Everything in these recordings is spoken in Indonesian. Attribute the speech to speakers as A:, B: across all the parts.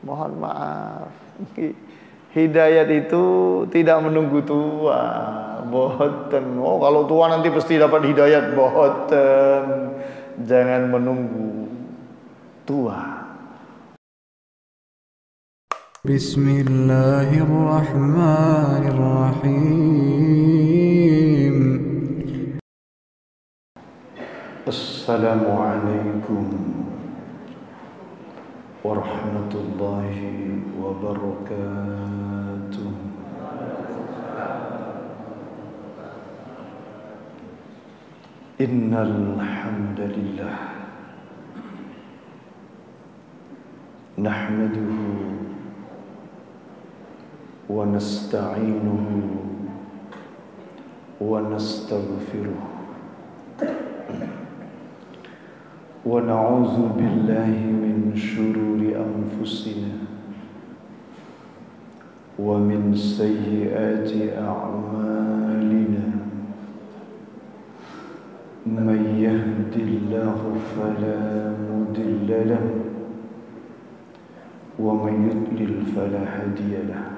A: Mohon maaf. Hidayat itu tidak menunggu tua. Boten. Oh, kalau tua nanti pasti dapat hidayat. Boten. Jangan menunggu tua.
B: Bismillahirrahmanirrahim.
A: Assalamualaikum warahmatullahi wabarakatuh. Innal hamdalillah nahmaduhu wa nasta'inuhu wa nastaghfiruh wa na'udzu billahi min syururi anfusina wa min sayyiati a'malina man yahdihillahu fala mudilla lahu wa man yudlil fala hadiya lahu.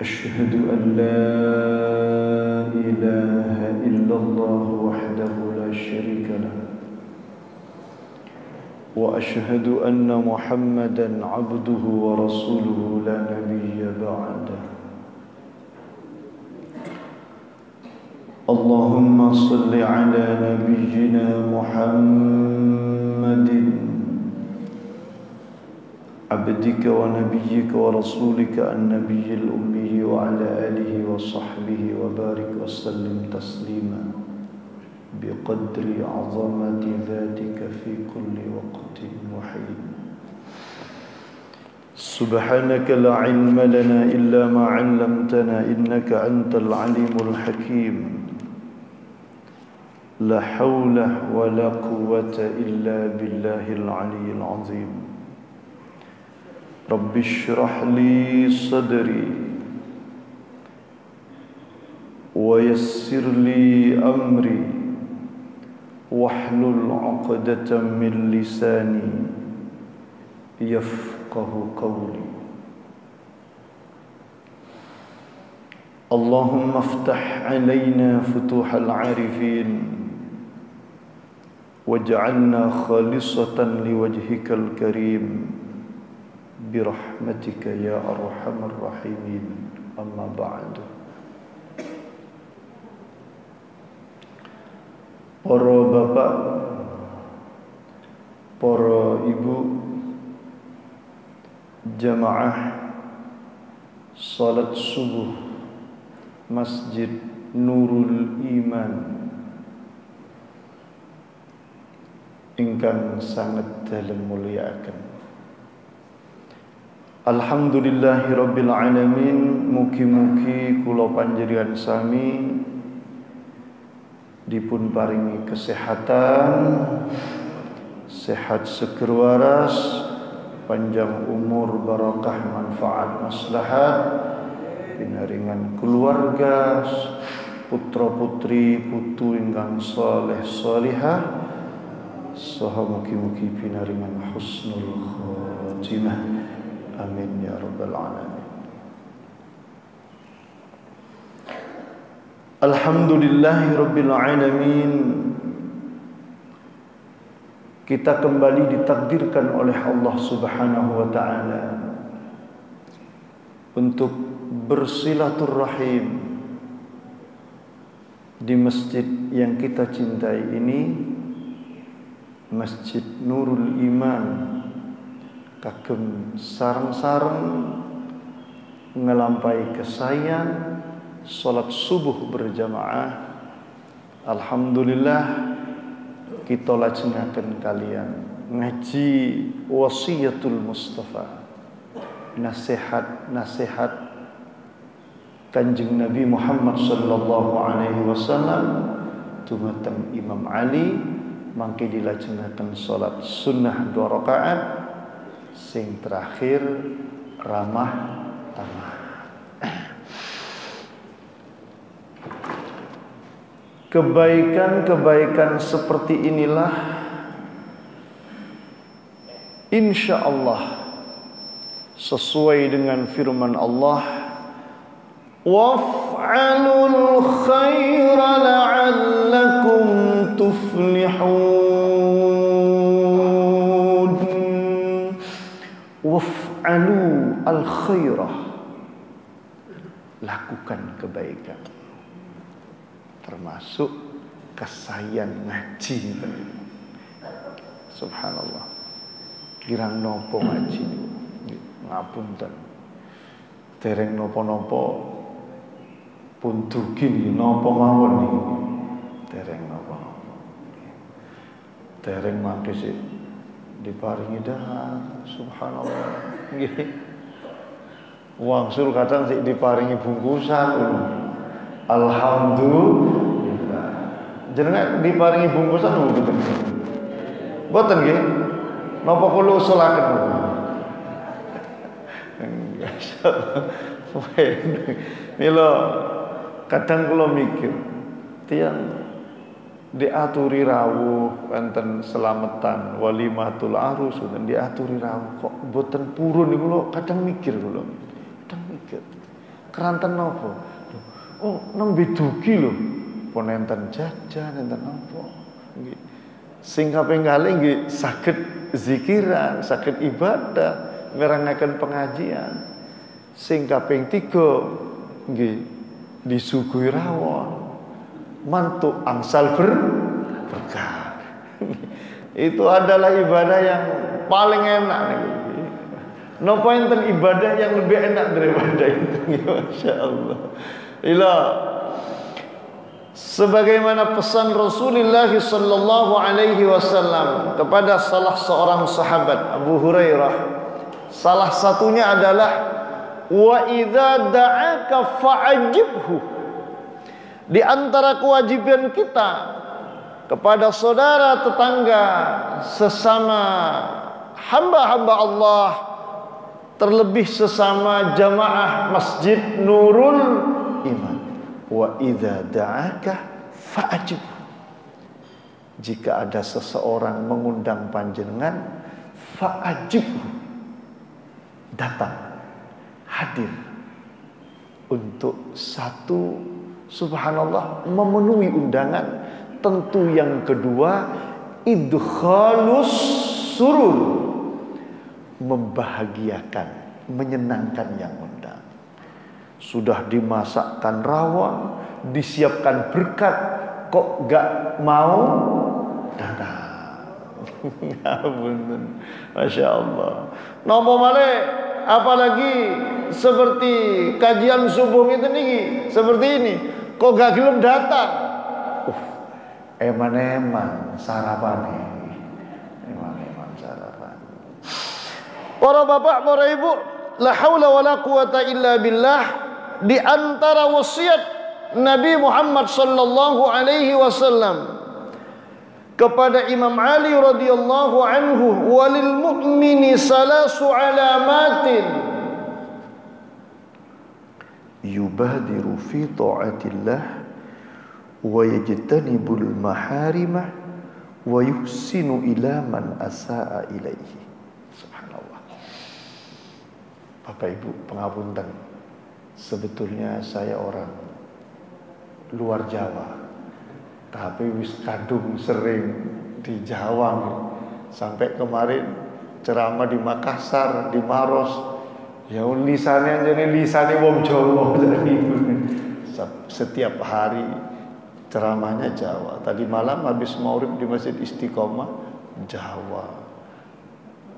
A: Asyhadu an la ilaha illallah wahdahu la syarika lahu وأشهد أن محمدًا عبده ورسوله لا نبي بعده. اللهم صل على نبينا محمد عبدك ونبيك ورسولك النبي الأمي وعلى آله وصحبه وبارك وسلم تسليما بقدر عظمة ذاتك في كل وقت وحين. سبحانك لا علم لنا إلا ما علمتنا إنك أنت العليم الحكيم. لا حول ولا قوة إلا بالله العلي العظيم. رب اشرح لي صدري ويسر لي أمري واحلل عقدة من لساني يفقه قولي. اللهم افتح علينا فتوح العارفين واجعلنا خالصة لوجهك الكريم برحمتك يا أرحم الراحمين. أما بعد. Para bapak, para ibu, jamaah salat subuh Masjid Nurul Iman ingkang sangat dalem mulyakaken. Alhamdulillahirabbil alamin. Mugi-mugi kula panjenengan sami dipun paringi kesehatan, sehat seger waras, panjang umur, barakah, manfaat, maslahat, pinaringan keluarga, putra putri, putu ingkang saleh salihah, saha mugi-mugi pinaringan husnul khotimah. Amin ya rabbal alamin. Alhamdulillahirabbil alamin. Kita kembali ditakdirkan oleh Allah Subhanahu wa taala untuk bersilaturahim di masjid yang kita cintai ini, Masjid Nurul Iman, kagem sareng-sareng ngelampai kesayang salat subuh berjamaah. Alhamdulillah kita lajengaken kalian ngaji wasiyatul Mustafa, nasihat-nasihat Kanjeng Nabi Muhammad sallallahu alaihi wasallam dumateng Imam Ali. Mangke dilajengaken salat sunnah 2 rakaat sing terakhir ramah tamah. Kebaikan-kebaikan seperti inilah insyaallah sesuai dengan firman Allah, waf'alul khaira la'allakum tuflihun. Waf'alu al khairah, lakukan kebaikan, termasuk kesayan ngaji. Subhanallah, kirang nopo ngaji ngapunten, dereng nopo-nopo pun dugi nopo mawon niki, dereng nopo-nopo, dereng mangke sik diparingi dahar. Subhanallah nggih, wangsul kadang sik diparingi bungkusan. Alhamdulillah, jenengan diparingi bungkusan mboten? Mboten nggih, napa kula usulaken? Mila kadang kula mikir, tiyang diaturi rawuh wonten slametan walimatul arus dan diaturi rawuh kok mboten purun niku kula kadang mikir keranten napa? Oh, nembe dugi lho, pun enten jajan enten napa nggih. Sing kaping kalih nggih saged zikiran, saged ibadah, mirengaken pengajian. Sing kaping 3 nggih disuguhi rawon, mantuk angsal berkah. Itu adalah ibadah yang paling enak nih. Napa enten ibadah yang lebih enak daripada itu? Masya Allah. Ila sebagaimana pesan Rasulullah sallallahu alaihi wasallam kepada salah seorang sahabat, Abu Hurairah, salah satunya adalah wa idza da'aka fa'ajibhu. Di antara kewajiban kita kepada saudara tetangga sesama hamba-hamba Allah, terlebih sesama jamaah Masjid Nurul Iman, wa idza da'aka fa'ajibhu. Jika ada seseorang mengundang panjenengan, fa'ajibhu, datang, hadir untuk satu, subhanallah, memenuhi undangan. Tentu yang kedua, idkhalus surur, membahagiakan, menyenangkan yang undang. Sudah dimasakkan rawon, disiapkan berkat, kok gak mau datang? Masya Allah. Napa malih, apalagi seperti kajian subuh itu nih, seperti ini, kok gak gelem datang? Eman-eman sarapan. Para bapak, para ibu, la haula wala quwata illa billah. Di antara wasiat Nabi Muhammad sallallahu alaihi wasallam kepada Imam Ali radhiyallahu anhu, walil mu'mini salasu alamatin yubadiru fi ta'atillah wa yajtanibul maharimah wa yuhsinu ila man asaa ilaihi. Subhanallah. Bapak Ibu, pengapunten, sebetulnya saya orang luar Jawa, tapi wis kadung sering di Jawa. Sampai kemarin ceramah di Makassar, di Maros, ya lisane jadi lisane wong Jawa. Setiap hari ceramahnya Jawa. Tadi malam habis maurib di Masjid Istiqomah Jawa.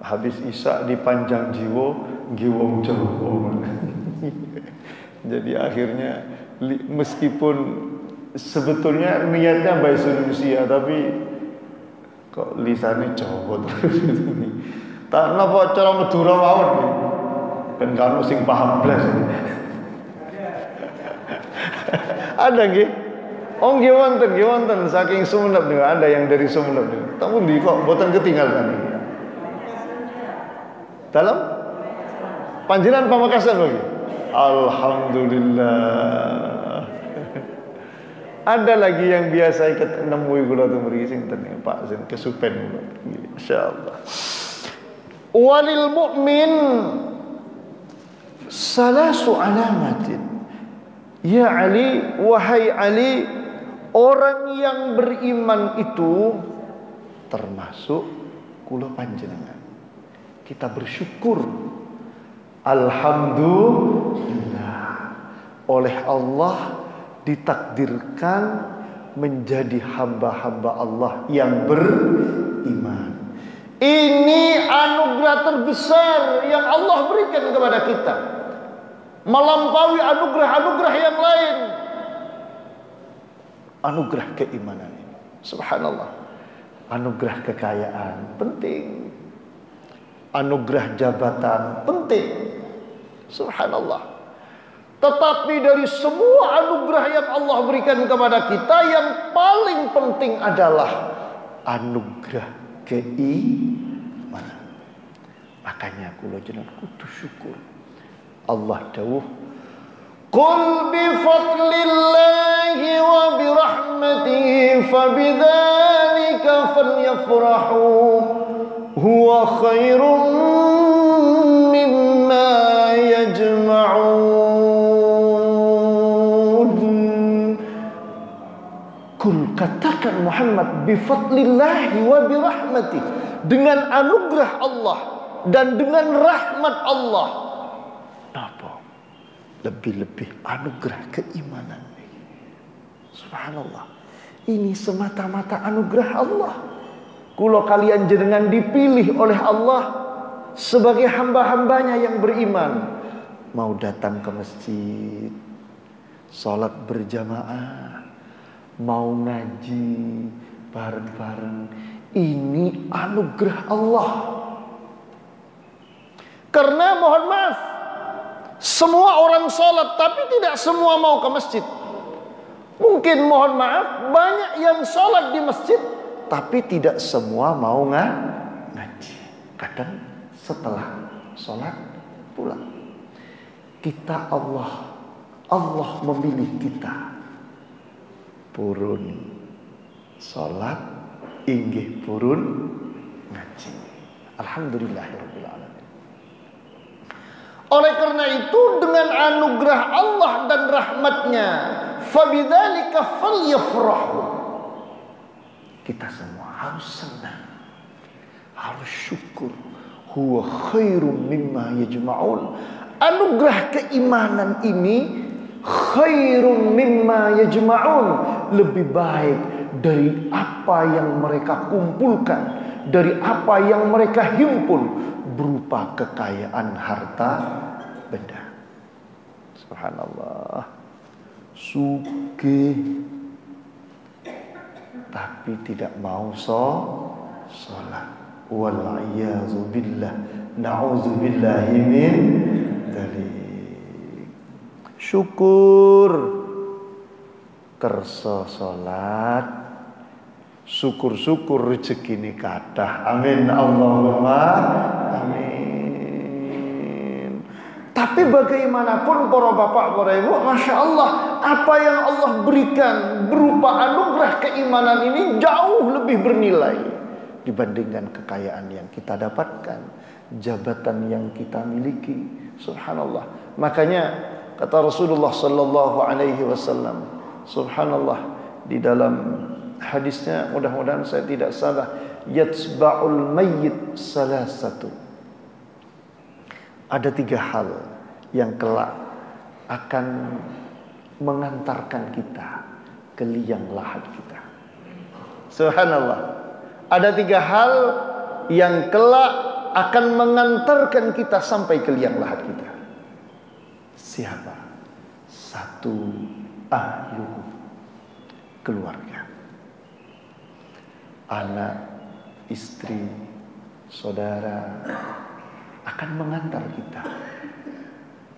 A: Habis Isya di Panjang Jiwo nggih wong Jawa. Jadi akhirnya meskipun sebetulnya niatnya bahasa Indonesia, tapi kok lisannya Jawa terus ini. Tak napa cara Madura mawon nggih. Ben kan sing paham blas. Ada nggih? Oh nggih wonten saking Sumenep niku, ada yang dari Sumenep niku. Tapi ndi kok mboten ketinggalan iki. Dalam panjenengan Pamekasan lho nggih. Alhamdulillah. Ada lagi yang biasa ikut nemui kula teng mriki sing ten Pak sing kesupen kula. Masyaallah. Walil mu'min salasu alamatin. Ya Ali, wahai Ali, orang yang beriman itu termasuk kula panjenengan. Kita bersyukur, alhamdulillah, oleh Allah ditakdirkan menjadi hamba-hamba Allah yang beriman. Ini anugerah terbesar yang Allah berikan kepada kita, melampaui anugerah-anugerah yang lain. Anugerah keimanan ini, subhanallah. Anugerah kekayaan penting, anugerah jabatan penting, subhanallah. Tetapi dari semua anugerah yang Allah berikan kepada kita, yang paling penting adalah anugerah keimanan. Makanya kula jenengan kudu syukur. Allah dawuh, qul bi fadlillahi wa bi rahmatihi fabidzalika falyafrahu huwa khairum mimma yajma'un. Kul, katakan Muhammad, bi fadlillahi wa bi rahmatihi, dengan anugerah Allah dan dengan rahmat Allah. Apa? Lebih-lebih anugerah keimanan. Subhanallah. Ini semata-mata anugerah Allah. Kalau kalian jenengan dipilih oleh Allah sebagai hamba-hambanya yang beriman, mau datang ke masjid, sholat berjamaah, mau ngaji bareng-bareng, ini anugerah Allah. Karena mohon maaf, semua orang sholat tapi tidak semua mau ke masjid. Mungkin mohon maaf, banyak yang sholat di masjid tapi tidak semua mau ngaji. Kadang setelah sholat pulang. Kita Allah memilih kita. Purun sholat, inggih purun ngaji. Alhamdulillahirabbil alamin. Oleh karena itu, dengan anugerah Allah dan rahmatnya, fabidzalika falyafrahu, kita semua harus senang, harus syukur. Huwa khairum mimma yajma'un. Anugerah keimanan ini khairum mimma yajma'un, lebih baik dari apa yang mereka kumpulkan, dari apa yang mereka himpun berupa kekayaan harta benda. Subhanallah. Sugih tapi tidak mau sholat. Wal-iyazu billah, na'udzubillahi min dzalik. Syukur kersa sholat, syukur-syukur rezeki ini kathah. Amin Allahumma amin. Tapi bagaimanapun para bapak, para ibu, masya Allah, apa yang Allah berikan berupa anugerah keimanan ini jauh lebih bernilai dibandingkan kekayaan yang kita dapatkan, jabatan yang kita miliki. Subhanallah. Makanya kata Rasulullah sallallahu alaihi wasallam, subhanallah, di dalam hadisnya, mudah-mudahan saya tidak salah, yatsba'ul mayyit salasatu. Ada 3 hal yang kelak akan mengantarkan kita ke liang lahat kita. Subhanallah. Ada 3 hal yang kelak akan mengantarkan kita sampai ke liang lahat kita. Siapa? 1, ahlu, keluarga, anak, istri, saudara, akan mengantar kita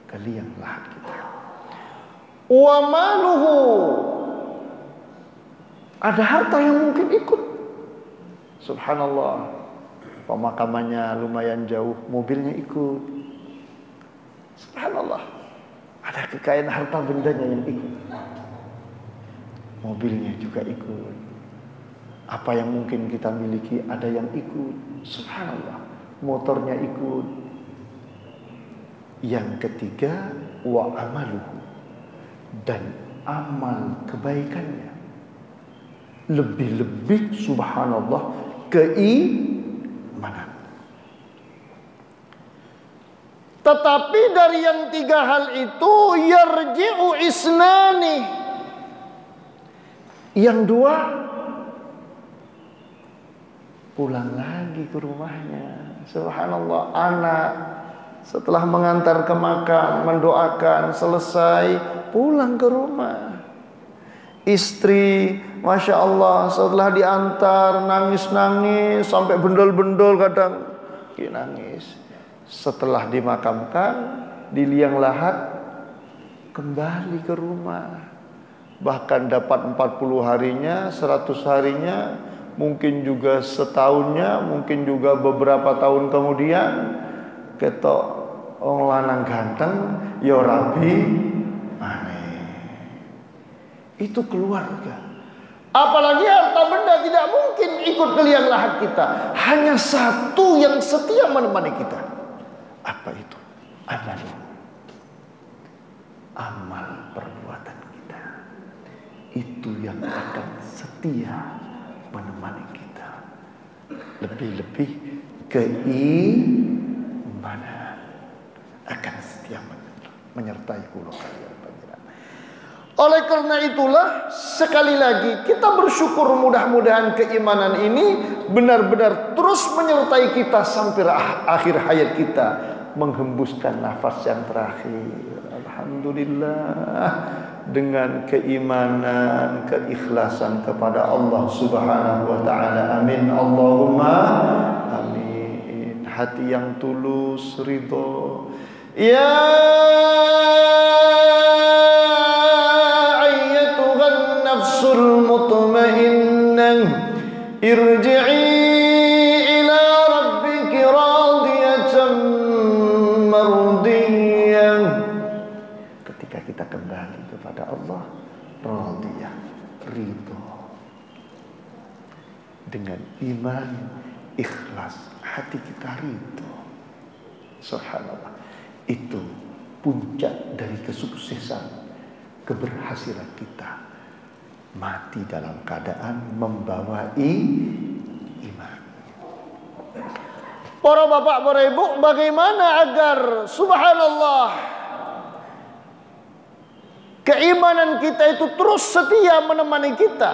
A: ke liang lahat kita. Wa maluhu, ada harta yang mungkin ikut. Subhanallah, pemakamannya lumayan jauh, mobilnya ikut. Subhanallah, ada kekayaan harta bendanya yang ikut, mobilnya juga ikut. Apa yang mungkin kita miliki ada yang ikut. Subhanallah, motornya ikut. Yang ketiga, wa amaluhu, dan amal kebaikannya. Lebih-lebih subhanallah keimanan. Tetapi dari yang tiga hal itu yarji'u isnani. Yang dua pulang lagi ke rumahnya. Subhanallah, anak setelah mengantar ke makam, mendoakan, selesai, pulang ke rumah. Istri, Masya Allah, setelah diantar, nangis-nangis, sampai bendol-bendol kadang, nangis. Setelah dimakamkan, di liang lahat, kembali ke rumah. Bahkan dapat 40 harinya, 100 harinya, mungkin juga setahunnya, mungkin juga beberapa tahun kemudian, ketok wong lanang ganteng ya rabi maneh. Itu keluarga. Apalagi harta benda tidak mungkin ikut ke liang lahat kita. Hanya satu yang setia menemani kita. Apa itu? Amal. Amal perbuatan kita. Itu yang akan setia menemani kita. Lebih-lebih keimanan akan setia menyertai kula kalian panjenengan. Oleh karena itulah, sekali lagi kita bersyukur, mudah-mudahan keimanan ini benar-benar terus menyertai kita sampai akhir hayat kita, menghembuskan nafas yang terakhir. Alhamdulillah, dengan keimanan, keikhlasan kepada Allah Subhanahu wa taala. Amin. Allahumma amin. Hati yang tulus, ridho. Ya ayyatuhan nafsul mutmainnah, irji'i ila rabbiki radiyatan mardiyah. Ketika kita kembali kepada Allah, radiyah, ridho, dengan iman, ikhlas, hati kita ridho. Subhanallah, itu puncak dari kesuksesan, keberhasilan kita. Mati dalam keadaan membawa iman. Para bapak, para ibu, bagaimana agar subhanallah keimanan kita itu terus setia menemani kita,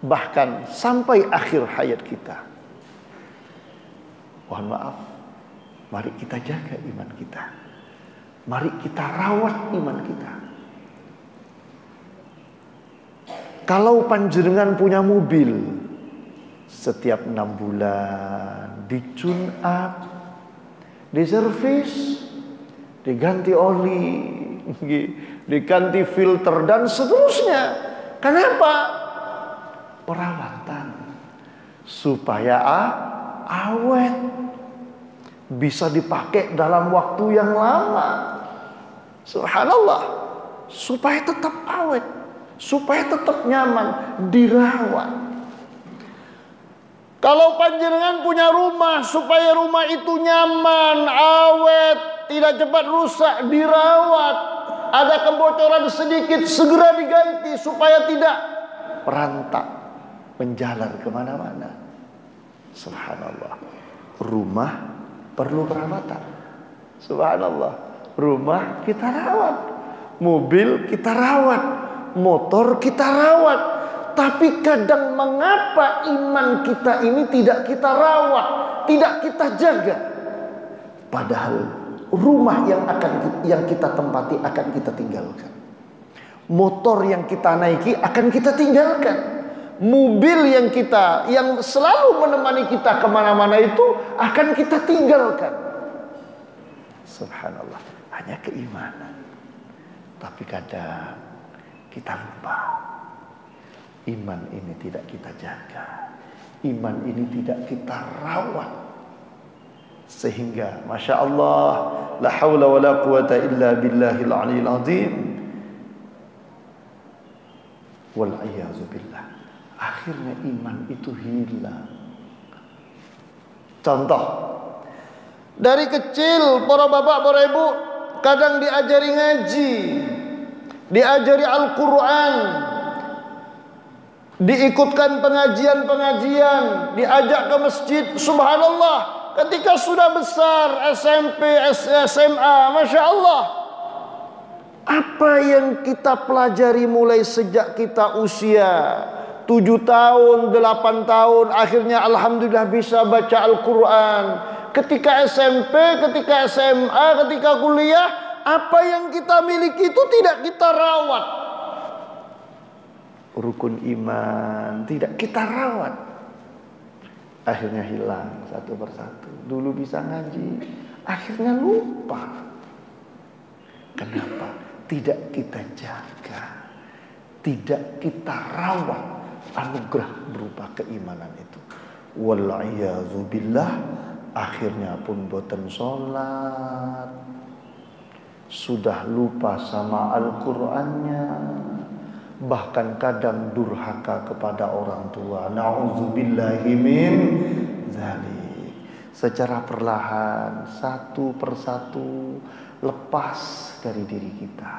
A: bahkan sampai akhir hayat kita. Mohon maaf, mari kita jaga iman kita. Mari kita rawat iman kita. Kalau panjenengan punya mobil, setiap 6 bulan di-tune up, diservis, diganti oli, diganti filter dan seterusnya. Kenapa? Perawatan supaya awet, bisa dipakai dalam waktu yang lama. Subhanallah, supaya tetap awet, supaya tetap nyaman, dirawat. Kalau panjenengan punya rumah, supaya rumah itu nyaman, awet, tidak cepat rusak, dirawat. Ada kebocoran sedikit, segera diganti supaya tidak merantak, menjalar kemana-mana. Subhanallah, rumah perlu perawatan. Subhanallah, rumah kita rawat, mobil kita rawat, motor kita rawat. Tapi kadang mengapa iman kita ini tidak kita rawat, tidak kita jaga? Padahal rumah yang kita tempati akan kita tinggalkan. Motor yang kita naiki akan kita tinggalkan. Mobil yang selalu menemani kita kemana-mana itu akan kita tinggalkan. Subhanallah, hanya keimanan. Tapi kadang kita lupa. Iman ini tidak kita jaga, iman ini tidak kita rawat, sehingga Masya Allah, la hawla wa la quwata illa billahil aliyil azim, wal'iyazu billah. Akhirnya iman itu hilang. Contoh, Dari kecil para bapak, para ibu kadang diajari ngaji, diajari Al-Quran, diikutkan pengajian-pengajian, diajak ke masjid. Subhanallah, ketika sudah besar, SMP, SMA, Masya Allah, apa yang kita pelajari mulai sejak kita usia 7 tahun, 8 tahun, akhirnya alhamdulillah bisa baca Al-Quran. Ketika SMP, ketika SMA, ketika kuliah, apa yang kita miliki itu tidak kita rawat. Rukun iman tidak kita rawat. Akhirnya hilang satu persatu. Dulu bisa ngaji, akhirnya lupa. Kenapa? Tidak kita jaga, tidak kita rawat anugerah berupa keimanan itu. Wal-'iyadzubillah, akhirnya pun boten sholat, sudah lupa sama Al-Qur'annya, bahkan kadang durhaka kepada orang tua. Na'udzubillahi min dzalik. Secara perlahan, satu persatu lepas dari diri kita.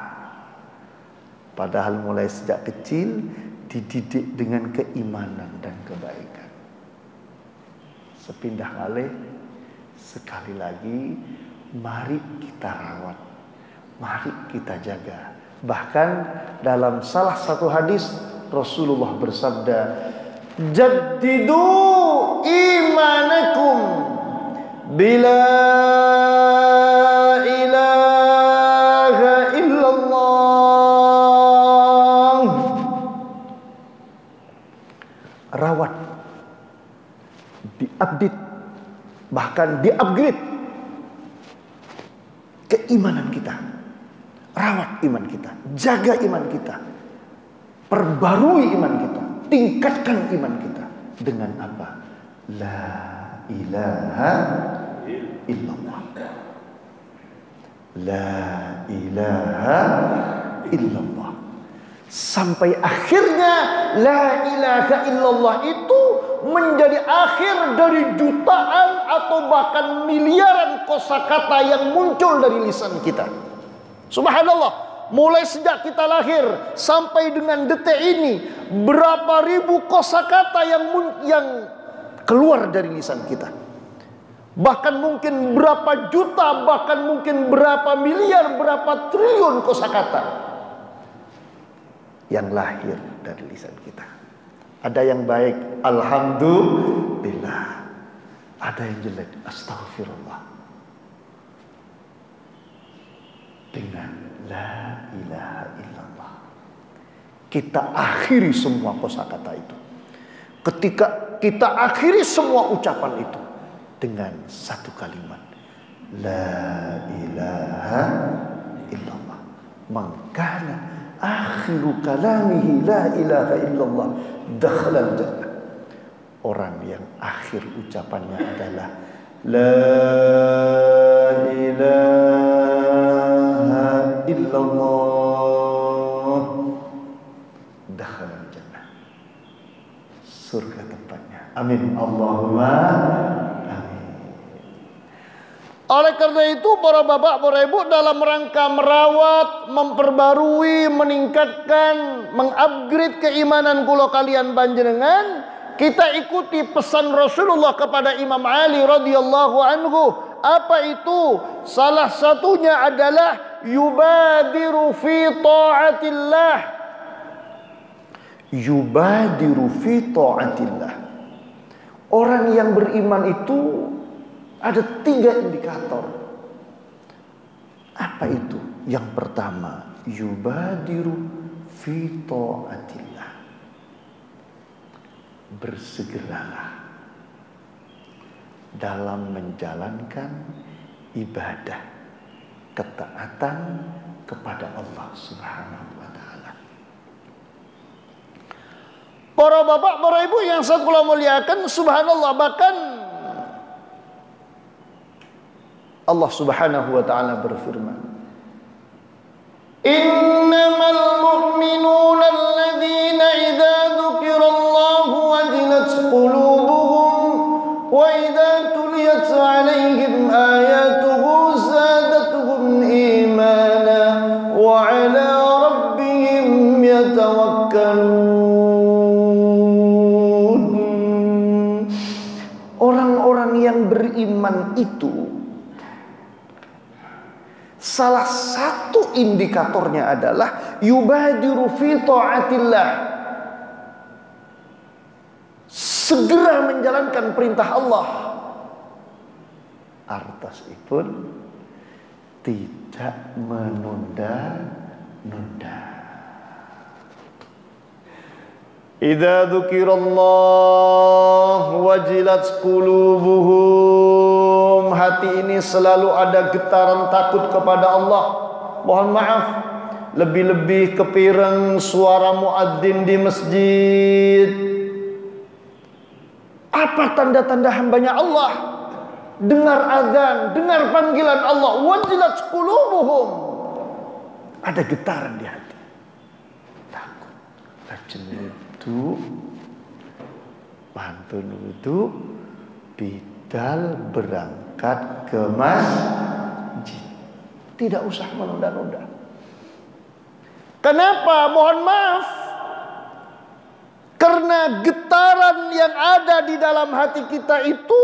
A: Padahal mulai sejak kecil dididik dengan keimanan dan kebaikan. Sepindah kali, sekali lagi, mari kita rawat, mari kita jaga. Bahkan dalam salah satu hadis Rasulullah bersabda, jaddidu imanakum bila ilaha illallah. Rawat, diupdate, bahkan di-upgrade keimanan kita. Rawat iman kita, jaga iman kita, perbarui iman kita, tingkatkan iman kita dengan apa? La ilaha illallah. La ilaha illallah. Sampai akhirnya la ilaha illallah itu menjadi akhir dari jutaan atau bahkan miliaran kosakata yang muncul dari lisan kita. Subhanallah, mulai sejak kita lahir sampai dengan detik ini, berapa ribu kosakata yang keluar dari lisan kita. Bahkan mungkin berapa juta, bahkan mungkin berapa miliar, berapa triliun kosakata yang lahir dari lisan kita. Ada yang baik, alhamdulillah. Ada yang jelek, astaghfirullah. Dengan la ilaha illallah kita akhiri semua kosakata itu. Ketika kita akhiri semua ucapan itu dengan satu kalimat, la ilaha illallah. Mangkana akhiru kalamihi la ilaha illallah dakhalal jannah. Orang yang akhir ucapannya adalah la ilaha illallah, dakhalal jannah, surga tempatnya. Amin Allahumma amin. Oleh karena itu para bapak, para ibu, dalam rangka merawat, memperbarui, meningkatkan, mengupgrade keimanan kula kalian panjenengan, kita ikuti pesan Rasulullah kepada Imam Ali radhiyallahu anhu. Apa itu? Salah satunya adalah yubadiru fi ta'atillah. Yubadiru fi ta'atillah. Orang yang beriman itu ada 3 indikator. Apa itu? Yang pertama, yubadiru fi ta'atillah. Bersegeralah dalam menjalankan ibadah, ketaatan kepada Allah Subhanahu wa taala. Para bapak, para ibu yang saya muliakan, subhanallah, bahkan Allah Subhanahu wa taala berfirman, innamal mu'minuna alladzina idza dzukirallahu wajilat qulubuhum wa idza tuliyat 'alaihim ayatuhu Salah satu indikatornya adalah yubadiru fi ta'atillah, segera menjalankan perintah Allah. Artosipun tidak menunda-nunda. Idza dzukirallah wajilat qulubuhum, hati ini selalu ada getaran takut kepada Allah. Mohon maaf, lebih-lebih kepireng suara muadzin di masjid. Apa tanda-tanda hambanya Allah? Dengar azan, dengar panggilan Allah, wajilat qulubuhum, ada getaran di hati, takut. Rajin wudu, mantun wudu, bidal berangkat ke masjid, tidak usah menunda-nunda. Kenapa? Mohon maaf, karena getaran yang ada di dalam hati kita itu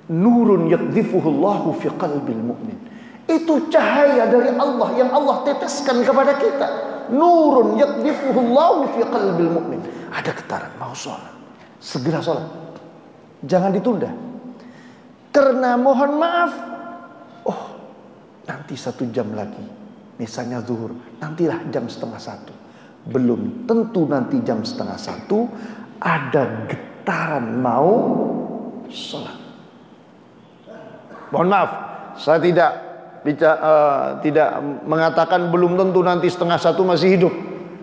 A: nurun yakdzifuhullahu fi qalbil mu'min. Itu cahaya dari Allah yang Allah teteskan kepada kita. Nurun yakdzifuhullahu fi qalbil mu'min. Ada getaran, mau sholat, segera sholat, jangan ditunda. Karena mohon maaf, oh nanti 1 jam lagi, misalnya zuhur, nantilah jam 12:30. Belum tentu nanti jam 12:30 ada getaran mau sholat. Mohon maaf, saya tidak mengatakan belum tentu nanti 12:30 masih hidup,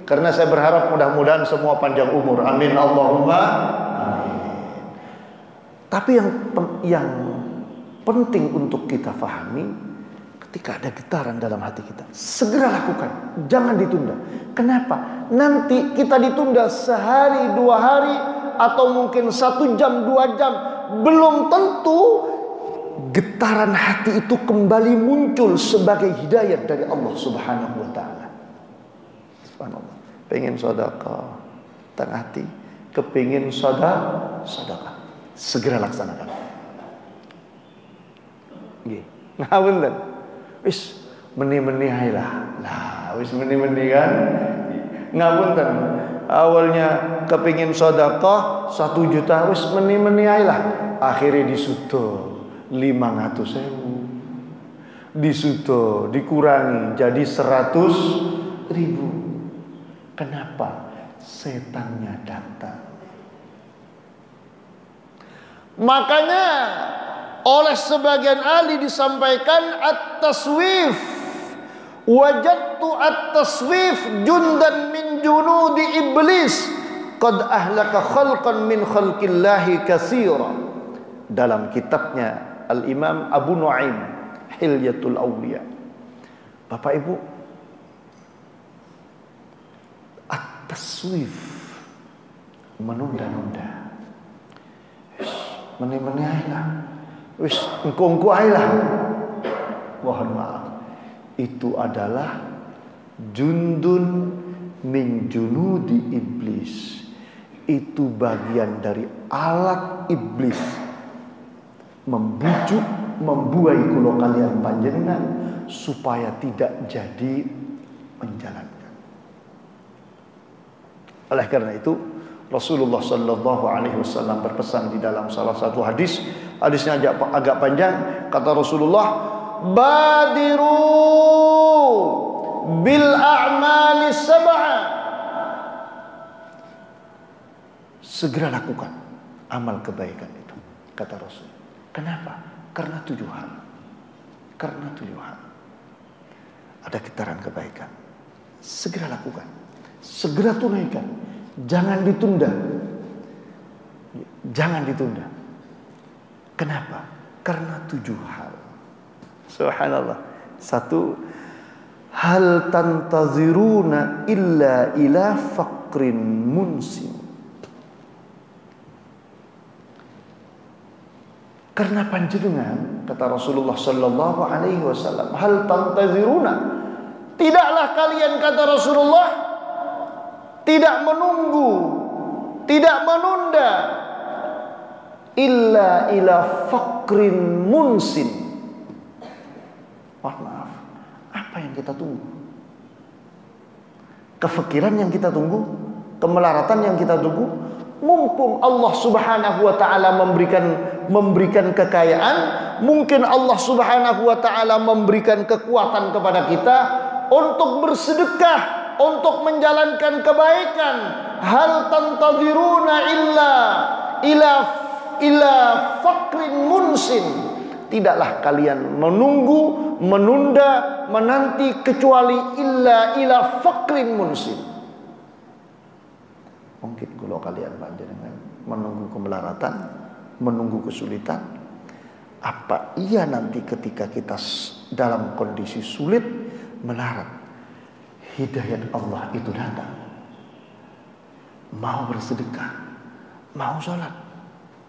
A: karena saya berharap mudah-mudahan semua panjang umur. Amin Allahumma amin. Tapi yang penting untuk kita fahami, ketika ada getaran dalam hati kita, segera lakukan, jangan ditunda. Kenapa? Nanti kita ditunda sehari, 2 hari, atau mungkin 1 jam, 2 jam, belum tentu getaran hati itu kembali muncul sebagai hidayat dari Allah Subhanahu wa taala. Subhanallah. Pengen sedekah, tang hati kepengin sedekah, segera laksanakan. Nggih. Ngapunten. Wis meni-meni ae lah. Lah, wis meni-meni kan. Ngapunten. Awalnya kepengin sedekah 1 juta, wis meni-meni ae lah. Akhirnya disudo 500.000, disudo dikurangi jadi 100.000. Kenapa? Setannya datang. Makanya oleh sebagian ahli disampaikan at-taswif, wajadtu at-taswif jundan min junudi iblis qad ahlaka khalqan min khalqillahi katsira. Dalam kitabnya Al-Imam Abu Nuaim Hilyatul Awliya. Bapak Ibu, at-taswif, menunda-nunda, wis meni-meni ae lah, wis engko-engko ae lah. Mohon maaf, itu adalah jundun min junudi iblis. Itu bagian dari alat iblis membujuk, membuai kulo kalian panjenengan supaya tidak jadi menjalankan. Oleh karena itu Rasulullah sallallahu alaihi wasallam berpesan di dalam salah satu hadis, hadisnya agak panjang, kata Rasulullah, badiru bil a'mali sab'a, segera lakukan amal kebaikan itu, kata Rasul. Kenapa? Karena 7 hal. Karena 7 hal. Ada getaran kebaikan. Segera lakukan. Segera tunaikan. Jangan ditunda. Jangan ditunda. Kenapa? Karena 7 hal. Subhanallah. 1, hal tantaziruna illa ila faqrin munsim. Karena panjenengan, kata Rasulullah sallallahu alaihi wasallam, hal tantaziruna, tidaklah kalian, kata Rasulullah, tidak menunggu, tidak menunda, illa ila faqrin munsin, Mohon maaf, apa yang kita tunggu? Kefikiran yang kita tunggu, kemelaratan yang kita tunggu. Mumpung Allah Subhanahu wa taala memberikan kekayaan, mungkin Allah Subhanahu wa taala memberikan kekuatan kepada kita untuk bersedekah, untuk menjalankan kebaikan. Hal tantaziruna ila faqrin munsin. Tidaklah kalian menunggu, menunda, menanti kecuali ila faqrin munsin. Mungkin kalau kalian panjenengan menunggu kemelaratan, menunggu kesulitan, apa iya nanti ketika kita dalam kondisi sulit, melarat, hidayat Allah itu datang, mau bersedekah, mau sholat.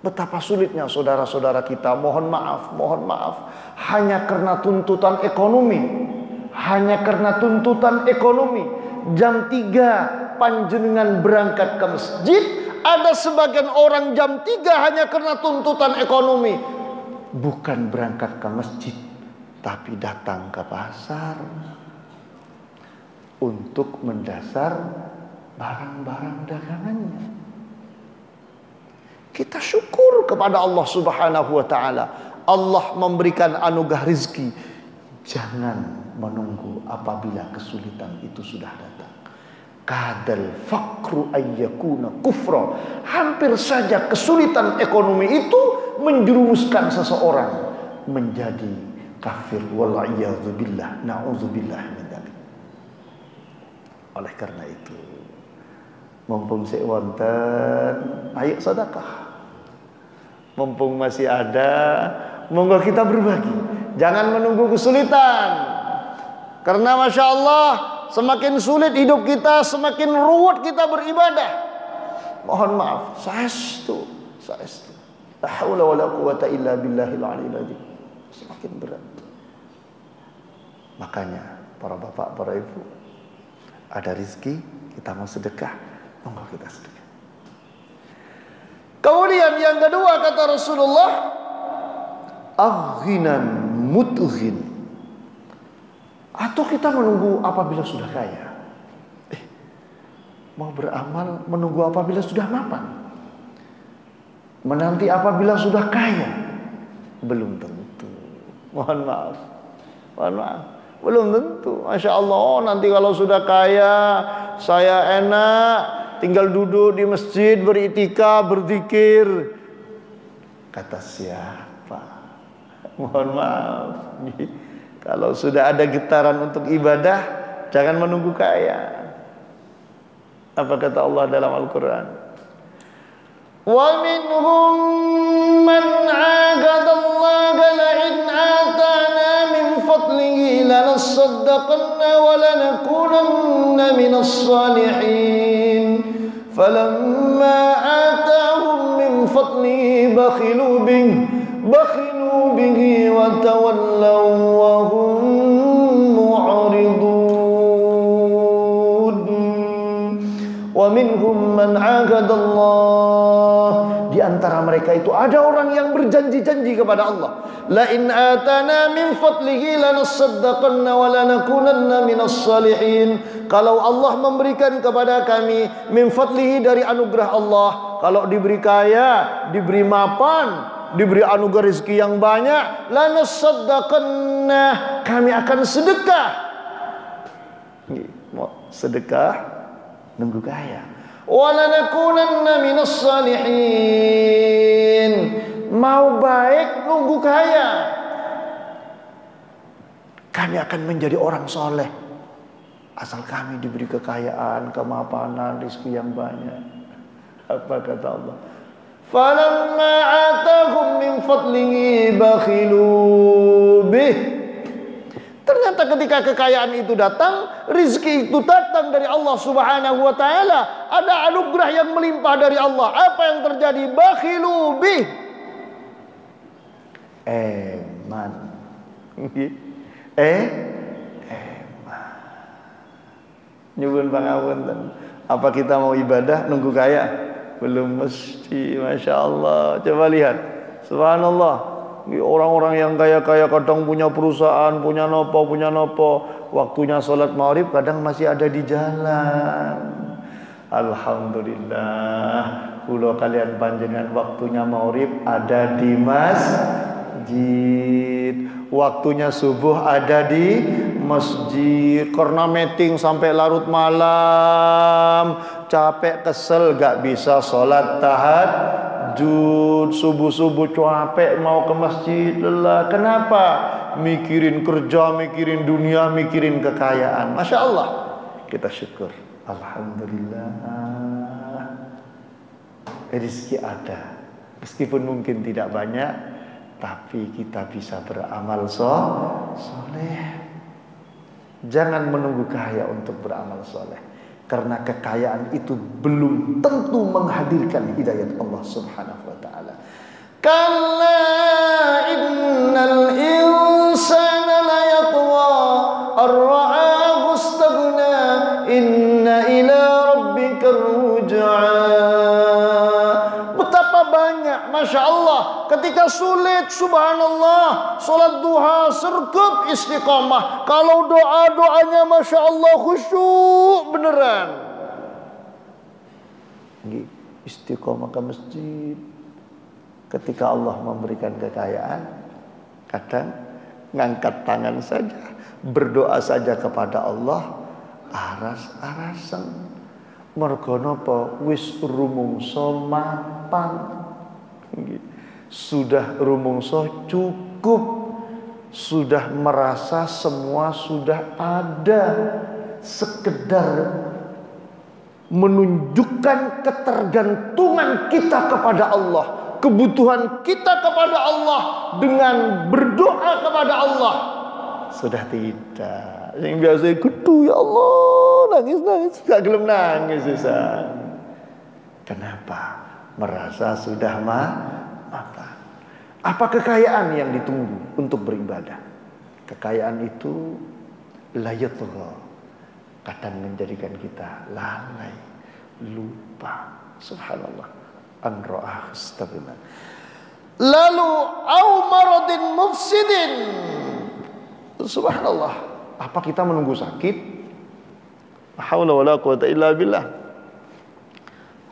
A: Betapa sulitnya saudara-saudara kita, mohon maaf, hanya karena tuntutan ekonomi. Jam 3 panjenengan berangkat ke masjid, ada sebagian orang jam 3 hanya karena tuntutan ekonomi. Bukan berangkat ke masjid, tapi datang ke pasar untuk mendasar barang-barang dagangannya. Kita syukur kepada Allah Subhanahu wa taala. Allah memberikan anugerah rizki. Jangan menunggu apabila kesulitan itu sudah datang. Kadal faqru ayyakuna kufra. Hampir saja kesulitan ekonomi itu menjerumuskan seseorang menjadi kafir. Wal'iyadzubillah. Na'udzubillah min dzalik. Oleh karena itu, mumpung sik wonten, ayo sedekah. Mumpung masih ada, monggo kita berbagi. Jangan menunggu kesulitan. Karena Masya Allah, semakin sulit hidup kita, semakin ruwet kita beribadah. Mohon maaf, saestu. La haula wala quwata illa billahil aliyil azim. Semakin berat. Makanya para bapak, para ibu, ada rezeki, kita mau sedekah, monggo kita sedekah. Kemudian yang kedua kata Rasulullah, aghinan mutghin. Atau kita menunggu apabila sudah kaya. Mau beramal menunggu apabila sudah mapan. Menanti apabila sudah kaya. Belum tentu. Mohon maaf. Belum tentu. Masya Allah, nanti kalau sudah kaya, saya enak, tinggal duduk di masjid, beritikaf, berzikir. Kata siapa? Mohon maaf. Kalau sudah ada getaran untuk ibadah, jangan menunggu kaya. Apa kata Allah dalam Al-Quran? Wa minhum man 'ahada Allah la'in atana min fadlihi lanasaddaqanna wa lanakunanna minas salihin. Falamma atahum min fadlihi bakhilu bihi wa tawallaw wa hum mu'ridun. Wa minhum man 'ahada Allah. Di antara mereka itu ada orang yang berjanji-janji kepada Allah. La in atana min fadlihi lanasaddaqanna wa lanakunanna minas salihin. Kalau Allah memberikan kepada kami min fadlihi dari anugerah Allah, kalau diberi kaya, diberi mapan, diberi anugerah rezeki yang banyak, lanasaddaqanna, kami akan sedekah. Mau sedekah nunggu kaya. Walanakunanna minas salihin, mau baik nunggu kaya, kami akan menjadi orang soleh asal kami diberi kekayaan, kemapanan, rezeki yang banyak. Apa kata Allah? Falamma atahum min fadlihi bakhilu bih. Ternyata ketika kekayaan itu datang, rizki itu datang dari Allah Subhanahu wa ta'ala, ada anugerah yang melimpah dari Allah. Apa yang terjadi? Bakhilu bih. Eman. Nyuwun pangapunten. Apa kita mau ibadah nunggu kaya? Belum mesti. Masya Allah. Coba lihat. Subhanallah. Orang-orang yang kaya-kaya kadang punya perusahaan, punya nopo, waktunya sholat maghrib kadang masih ada di jalan. Alhamdulillah, kula kalian panjenengan waktunya maghrib ada di masjid, waktunya subuh ada di masjid. Karena meeting sampai larut malam, capek kesel gak bisa sholat tahajud, subuh-subuh capek mau ke masjid, lelah. Kenapa? Mikirin kerja, mikirin dunia, mikirin kekayaan. Masya Allah, kita syukur. Alhamdulillah, rezeki ada, meskipun mungkin tidak banyak, tapi kita bisa beramal soleh. Jangan menunggu kaya untuk beramal soleh, karena kekayaan itu belum tentu menghadirkan hidayat Allah Subhanahu wa ta'ala. Kalla innal insana layatgha ar-ra'ahu istaghna inna ila rabbika ruj'a. Betapa banyak, Masya Allah, ketika sulit, subhanallah, sholat duha sergap istiqamah. Kalau doa-doanya Masya Allah khusyuk beneran, istiqamah ke masjid. Ketika Allah memberikan kekayaan, kadang ngangkat tangan saja, berdoa saja kepada Allah, aras-arasen. Mergo napa? Wis rumangsa mapan. Sudah rumangsa cukup, sudah merasa semua sudah ada, sekedar menunjukkan ketergantungan kita kepada Allah, kebutuhan kita kepada Allah dengan berdoa kepada Allah. Sudah tidak. Yang biasa kudu, ya Allah, nangis gak gelem nangis Ustaz. Kenapa? Merasa sudah mapan. Apa kekayaan yang ditunggu untuk beribadah? Kekayaan itu layatgha, kadang menjadikan kita lalai, lupa. Subhanallah, an ra'ah istaghna. Lalu au maradin mufsidin. Subhanallah, apa kita menunggu sakit? La haula wala quwata illa billah.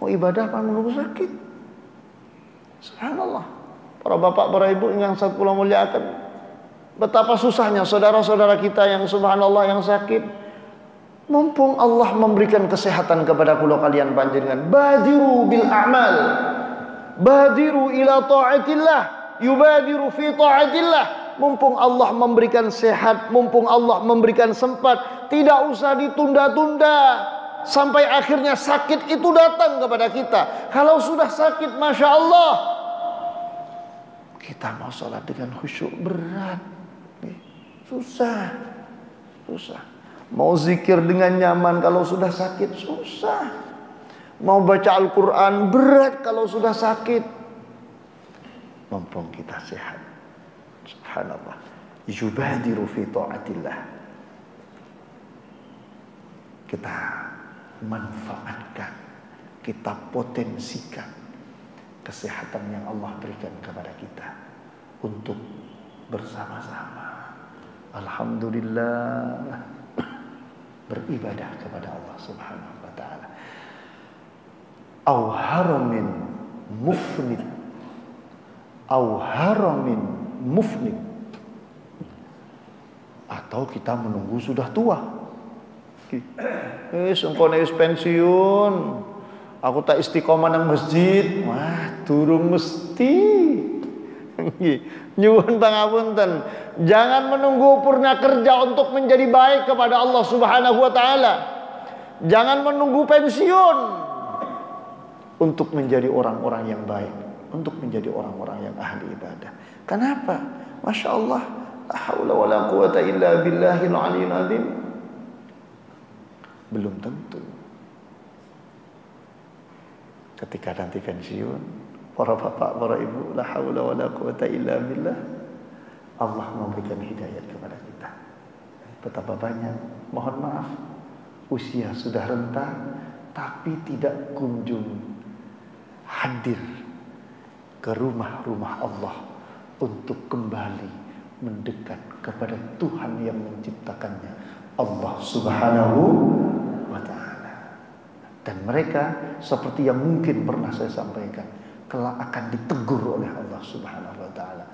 A: Oh, ibadah apa menunggu sakit? Subhanallah. Para bapak, para ibu yang sangat kula muliakan, betapa susahnya saudara-saudara kita yang subhanallah yang sakit. Mumpung Allah memberikan kesehatan kepada kula kalian panjenengan, badiru bil a'mal, badiru ila ta'atillah, yubadiru fi ta'atillah. Mumpung Allah memberikan sehat, mumpung Allah memberikan sempat, tidak usah ditunda-tunda sampai akhirnya sakit itu datang kepada kita. Kalau sudah sakit, Masya Allah, kita mau sholat dengan khusyuk berat, susah. Mau zikir dengan nyaman kalau sudah sakit, susah. Mau baca Al-Quran berat kalau sudah sakit. Mumpung kita sehat, subhanallah, yubadiru fi ta'atillah, kita manfaatkan, kita potensikan kesehatan yang Allah berikan kepada kita untuk bersama-sama, alhamdulillah, beribadah kepada Allah Subhanahu wa ta'ala. Au haramin mufnid, au haramin mufnid, atau kita menunggu sudah tua. Engkone wis pensiun, aku tak istiqomah nang masjid. Wah, durung mesti. Nyuwun pangapunten, jangan menunggu purna kerja untuk menjadi baik kepada Allah Subhanahu wa taala. Jangan menunggu pensiun untuk menjadi orang-orang yang baik, untuk menjadi orang-orang yang ahli ibadah. Kenapa? Masya Allah, la haula wala quwata illa billahil aliyyil azim. Belum tentu ketika nanti pensiun, para bapak, para ibu, la haula wala quwata illa billah, Allah memberikan hidayah kepada kita. Betapa banyak, mohon maaf, usia sudah renta tapi tidak kunjung hadir ke rumah-rumah Allah untuk kembali mendekat kepada Tuhan yang menciptakannya, Allah Subhanahu wa ta'ala. Dan mereka seperti yang mungkin pernah saya sampaikan, kelak akan ditegur oleh Allah Subhanahu wa ta'ala.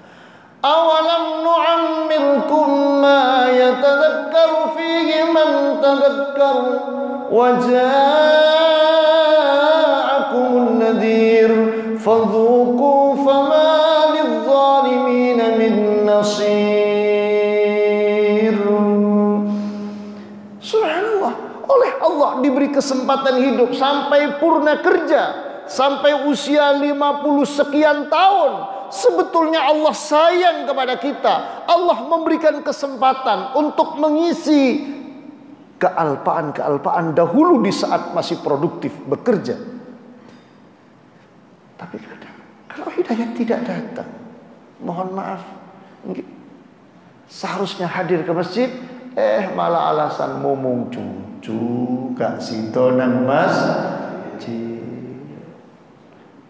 A: Awalam nu'ammirkum ma yatadhakkaru fihi man tadhakkar wa ja'akumun nadhir fadhuqu fama lidh-dhalimin min nasir. Subhanallah, oleh Allah diberi kesempatan hidup sampai purna kerja, sampai usia 50 sekian tahun. Sebetulnya Allah sayang kepada kita. Allah memberikan kesempatan untuk mengisi kealpaan-kealpaan dahulu di saat masih produktif bekerja. Tapi kadang kalau hidayah tidak datang, mohon maaf, seharusnya hadir ke masjid, malah alasan ngomong cucu gak sido nang masjid.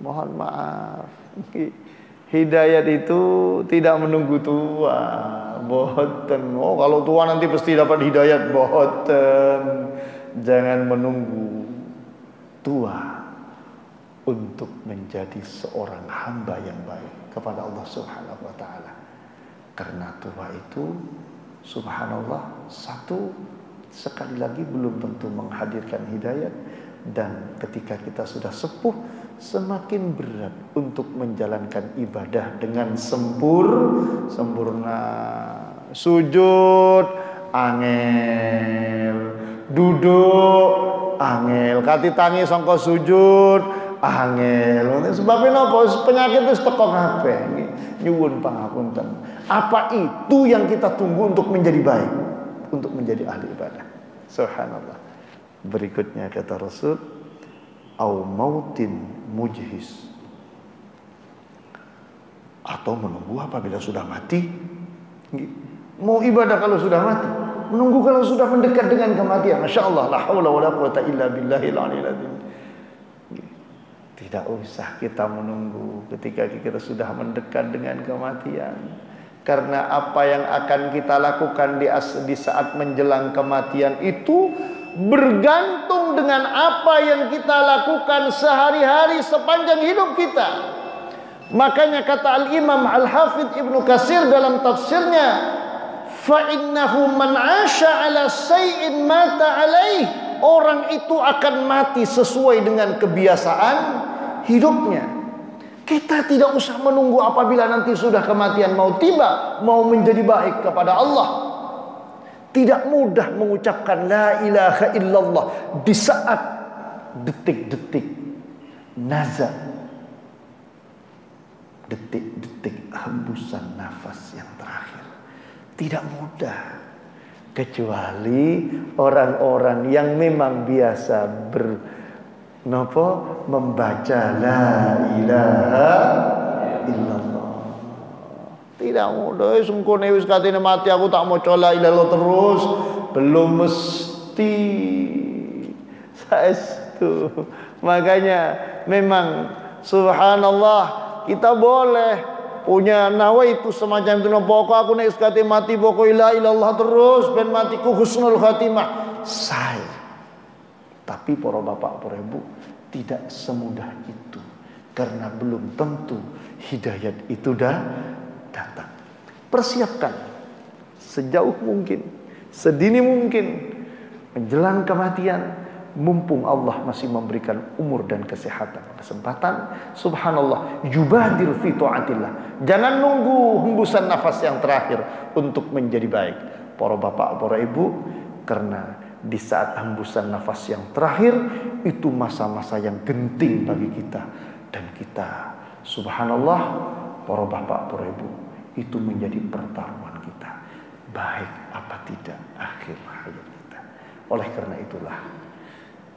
A: Mohon maaf, hidayat itu tidak menunggu tua. Boten. Oh, kalau tua nanti pasti dapat hidayat. Boten. Jangan menunggu tua untuk menjadi seorang hamba yang baik kepada Allah Subhanahu wa ta'ala. Karena tua itu, subhanallah, satu, sekali lagi belum tentu menghadirkan hidayat. Dan ketika kita sudah sepuh, semakin berat untuk menjalankan ibadah dengan sempurna. Sujud angel, duduk angel, kati tangi sangka sujud angel. Sebabnya apa? Penyakit itu teko kabeh. Nyuwun pangapunten. Apa itu yang kita tunggu untuk menjadi baik, untuk menjadi ahli ibadah? Subhanallah. Berikutnya kata Rasul, au mautin mujhis, atau menunggu apabila sudah mati. Mau ibadah kalau sudah mati, menunggu kalau sudah mendekat dengan kematian. Masya Allah, la haula wala quwata illa billahil aliyil azim. Tidak usah kita menunggu ketika kita sudah mendekat dengan kematian, karena apa yang akan kita lakukan di saat menjelang kematian itu bergantung dengan apa yang kita lakukan sehari-hari sepanjang hidup kita. Makanya kata Al-Imam Al-Hafidh Ibnu Katsir dalam tafsirnya, fa innahu man 'asha 'ala syai'in mata 'alaih. Orang itu akan mati sesuai dengan kebiasaan hidupnya. Kita tidak usah menunggu apabila nanti sudah kematian mau tiba, mau menjadi baik kepada Allah. Tidak mudah mengucapkan la ilaha illallah di saat detik-detik nazar, detik-detik hembusan nafas yang terakhir. Tidak mudah, kecuali orang-orang yang memang biasa membaca la ilaha illallah. Tidak mudah. Sungkone wis katene mati aku tak mau la ilaha illallah terus, belum mesti. Saestu. Makanya memang subhanallah, kita boleh punya nawaitu semacam itu. Pokok aku nek sekate mati pokok la ilaha illallah terus ben matiku husnul khatimah. Saya. Tapi para bapak, para ibu, tidak semudah itu. Karena belum tentu hidayat itu dah datang. Persiapkan sejauh mungkin, sedini mungkin menjelang kematian, mumpung Allah masih memberikan umur dan kesehatan, kesempatan. Subhanallah, yubadir fi taatillah. Jangan nunggu hembusan nafas yang terakhir untuk menjadi baik. Para bapak, para ibu, karena di saat hembusan nafas yang terakhir itu masa-masa yang genting bagi kita, dan kita, subhanallah, para bapak, para ibu, itu menjadi pertaruhan kita, baik apa tidak akhir hayat kita. Oleh karena itulah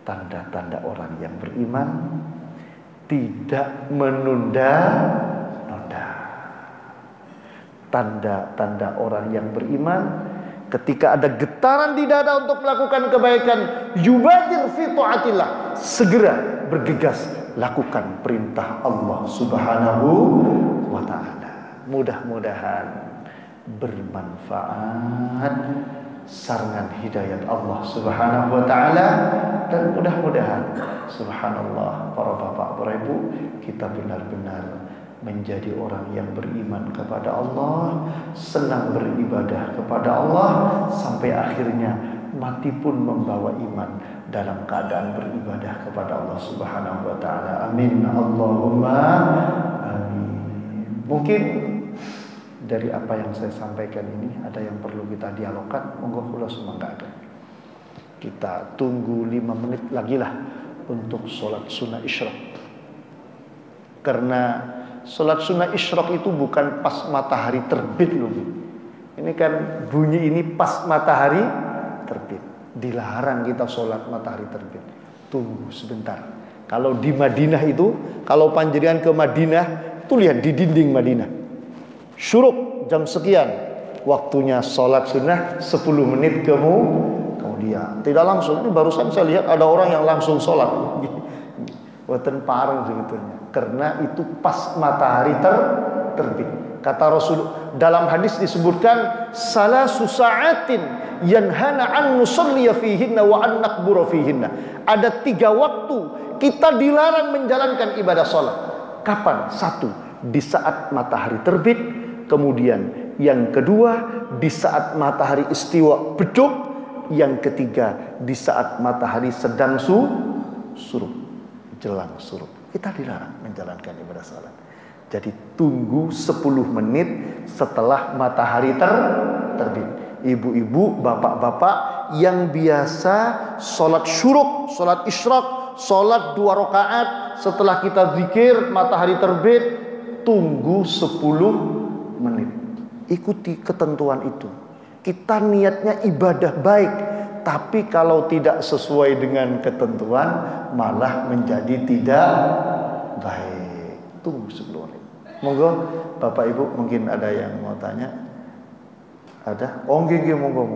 A: tanda-tanda orang yang beriman tidak menunda-nunda. Tanda-tanda orang yang beriman, ketika ada getaran di dada untuk melakukan kebaikan, yubadir fi taatillah, segera bergegas lakukan perintah Allah Subhanahu wa ta'ala. mudah-mudahan bermanfaat sarangan hidayat Allah Subhanahu wa taala, dan mudah-mudahan subhanallah para bapak, para ibu, kita benar-benar menjadi orang yang beriman kepada Allah, senang beribadah kepada Allah, sampai akhirnya mati pun membawa iman dalam keadaan beribadah kepada Allah Subhanahu wa taala. Amin Allahumma amin. Mungkin dari apa yang saya sampaikan ini ada yang perlu kita dialogkan. Monggo kula sumanggaken. Kita tunggu 5 menit lagi lah untuk sholat sunnah isyraq. Karena sholat sunnah isyraq itu bukan pas matahari terbit loh. Ini kan bunyi ini pas matahari terbit. Dilarang kita sholat matahari terbit. Tunggu sebentar. Kalau di Madinah itu, kalau panjenengan ke Madinah, tuh lihat di dinding Madinah, syuruk jam sekian, waktunya sholat sunnah 10 menit kemudian. Tidak langsung. Ini barusan saya lihat ada orang yang langsung sholat. Weten pareng sebetulnya. Karena itu pas matahari terbit. Kata Rasul dalam hadis disebutkan salasu sa'atin yanhana an nusalliya fihinna wa an naqbura fihinna. Ada 3 waktu kita dilarang menjalankan ibadah sholat. Kapan? 1, di saat matahari terbit. Kemudian yang kedua, di saat matahari istiwa beduk. Yang ketiga, di saat matahari sedang surup, jelang surup. Kita dilarang menjalankan ibadah salat. Jadi tunggu 10 menit setelah matahari terbit. Ibu-ibu, bapak-bapak yang biasa sholat syuruk, sholat isyraq, sholat 2 rakaat setelah kita zikir matahari terbit, tunggu 10 menit. Ikuti ketentuan itu. Kita niatnya ibadah baik, tapi kalau tidak sesuai dengan ketentuan malah menjadi tidak baik. Tunggu 10 menit. Monggo Bapak Ibu mungkin ada yang mau tanya. Ada? Oh nggih, monggo.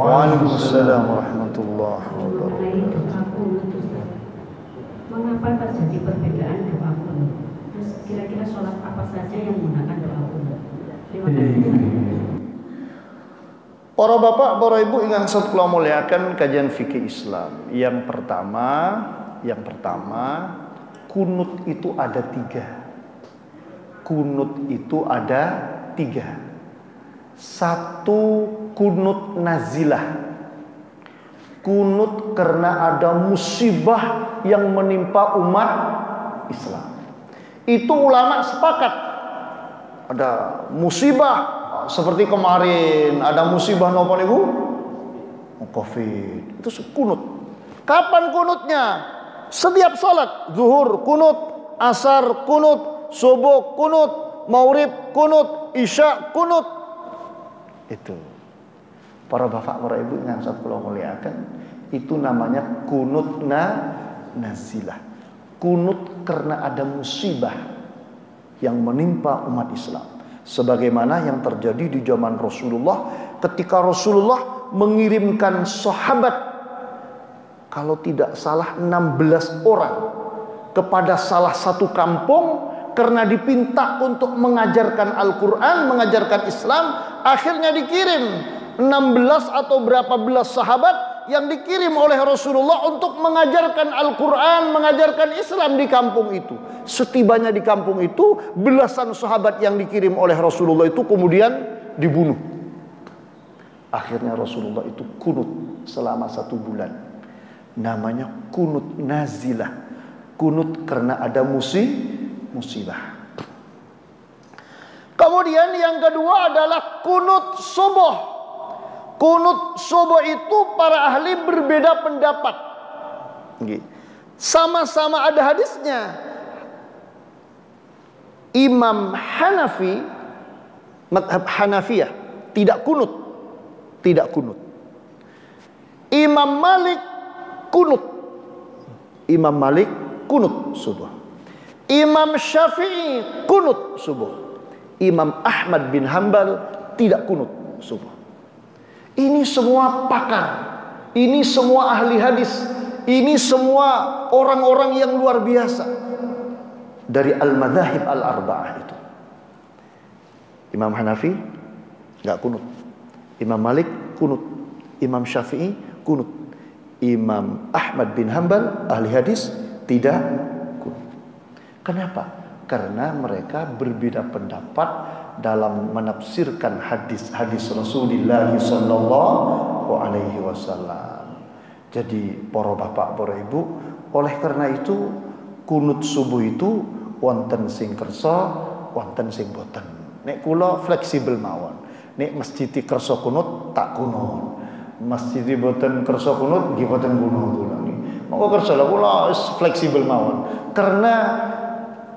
A: Waalaikumsalam warahmatullahi wabarakatuh.
B: Mengapa terjadi perbedaan doa kunut? Terus kira-kira sholat apa saja yang menggunakan doa kunut? Terima kasih.
A: Para bapak, para ibu ingkang sedaya muliakan kajian fikih Islam. Yang pertama, kunut itu ada 3. Kunut itu ada 3. 1, kunut nazilah. Kunut karena ada musibah yang menimpa umat Islam. Itu ulama sepakat. Ada musibah seperti kemarin, ada musibah napa niku? Covid. Itu kunut. Kapan kunutnya? Setiap salat, zuhur kunut, asar kunut, subuh kunut, maghrib kunut, isya kunut. Itu para bapak, para ibu yang saya muliakan, itu namanya kunut nazilah. Kunut karena ada musibah yang menimpa umat Islam, sebagaimana yang terjadi di zaman Rasulullah ketika Rasulullah mengirimkan sahabat, kalau tidak salah 16 orang kepada salah satu kampung karena dipinta untuk mengajarkan Al-Quran, mengajarkan Islam. Akhirnya dikirim 16 atau berapa belas sahabat yang dikirim oleh Rasulullah untuk mengajarkan Al-Quran, mengajarkan Islam di kampung itu. Setibanya di kampung itu, belasan sahabat yang dikirim oleh Rasulullah itu kemudian dibunuh. Akhirnya Rasulullah itu kunut selama 1 bulan. Namanya kunut nazilah. Kunut karena ada musibah. Kemudian yang kedua adalah kunut subuh. Kunut subuh itu para ahli berbeda pendapat. Sama-sama ada hadisnya. Imam Hanafi, madhab Hanafiyah, tidak kunut. Tidak kunut. Imam Malik kunut. Imam Malik kunut subuh. Imam Syafi'i kunut subuh. Imam Ahmad bin Hanbal tidak kunut subuh. Ini semua pakar, ini semua ahli hadis, ini semua orang-orang yang luar biasa dari al-madzahib al-arba'ah itu. Imam Hanafi enggak kunut, Imam Malik kunut, Imam Syafi'i kunut, Imam Ahmad bin Hanbal ahli hadis tidak kunut. Kenapa? Karena mereka berbeda pendapat dalam menafsirkan hadis-hadis Rasulullah sallallahu alaihi wasallam. Jadi para bapak, para ibu, oleh karena itu kunut subuh itu wonten sing kersa, wonten sing boten. Nek kula fleksibel mawon. Nek masjid kersa kunut tak kunut. Masjid boten kersa kunut nggih boten kunut kula nggih. Monggo kersa kula fleksibel mawon. Karena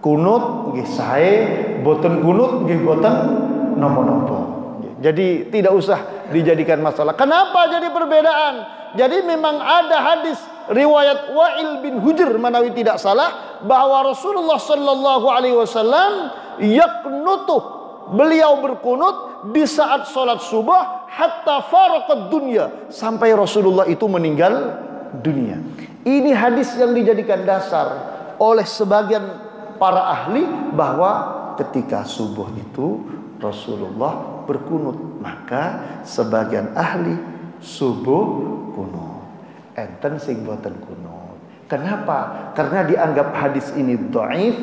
A: kunut nggih sae, boten kunut nggih boten napa-napa. Jadi tidak usah dijadikan masalah. Kenapa jadi perbedaan? Jadi memang ada hadis riwayat Wa'il bin Hujr manawi tidak salah bahwa Rasulullah sallallahu alaihi wasallam yaqnutu, beliau berkunut di saat salat subuh hatta faraqad dunya, sampai Rasulullah itu meninggal dunia. Ini hadis yang dijadikan dasar oleh sebagian para ahli bahwa ketika subuh itu Rasulullah berkunut, maka sebagian ahli subuh kunut, enten sing boten kunut. Kenapa? Karena dianggap hadis ini dhaif,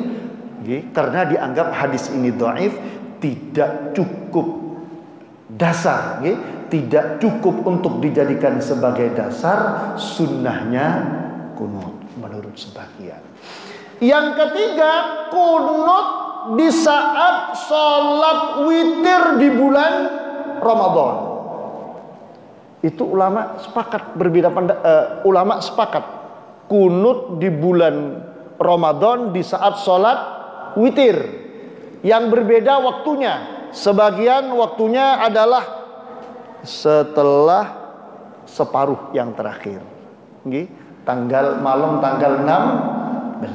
A: karena dianggap hadis ini dhaif, tidak cukup dasar, tidak cukup untuk dijadikan sebagai dasar sunnahnya kunut menurut sebagian. Yang ketiga, kunut di saat sholat witir di bulan Ramadan. Itu ulama sepakat, berbeda ulama sepakat kunut di bulan Ramadan di saat sholat witir. Yang berbeda waktunya. Sebagian waktunya adalah setelah separuh yang terakhir. Malam tanggal 16.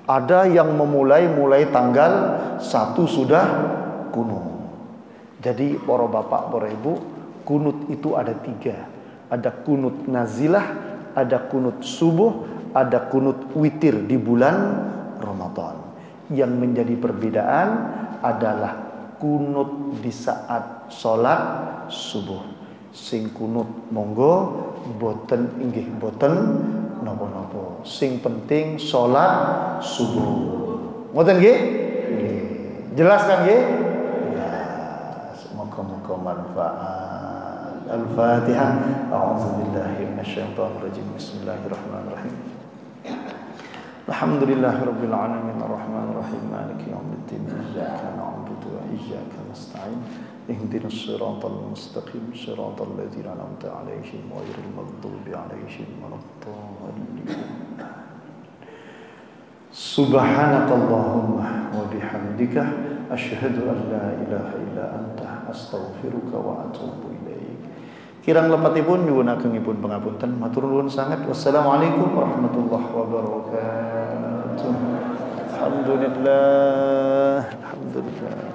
A: Ada yang mulai tanggal 1 sudah kunut. Jadi para bapak, para ibu, kunut itu ada 3. Ada kunut nazilah, ada kunut subuh, ada kunut witir di bulan Ramadan. Yang menjadi perbedaan adalah kunut di saat sholat subuh. Sing kunut monggo, boten inggih boten napa-napa. Sing penting sholat subuh. Ngoten nggih? Jelas kan nggih? Ya, semoga manfaat. Al-Fatihah. A'udzubillahi minasyaitonirrajim. Bismillahirrahmanirrahim. Alhamdulillahirabbil alamin arrahmanir rahim maliki yaumiddin iyyaka na'budu wa iyyaka nasta'in ihdinas siratal mustaqim siratal ladzina an'amta 'alaihim ghairil maghdubi 'alaihim waladdallin. Subhanakallahumma wa bihamdika asyhadu an la ilaha illa anta astaghfiruka wa atubu ilaik. Kirang lepatipun nyuwun agengipun pangapunten, matur nuwun sanget. Wassalamualaikum warahmatullahi wabarakatuh. Alhamdulillah. Alhamdulillah.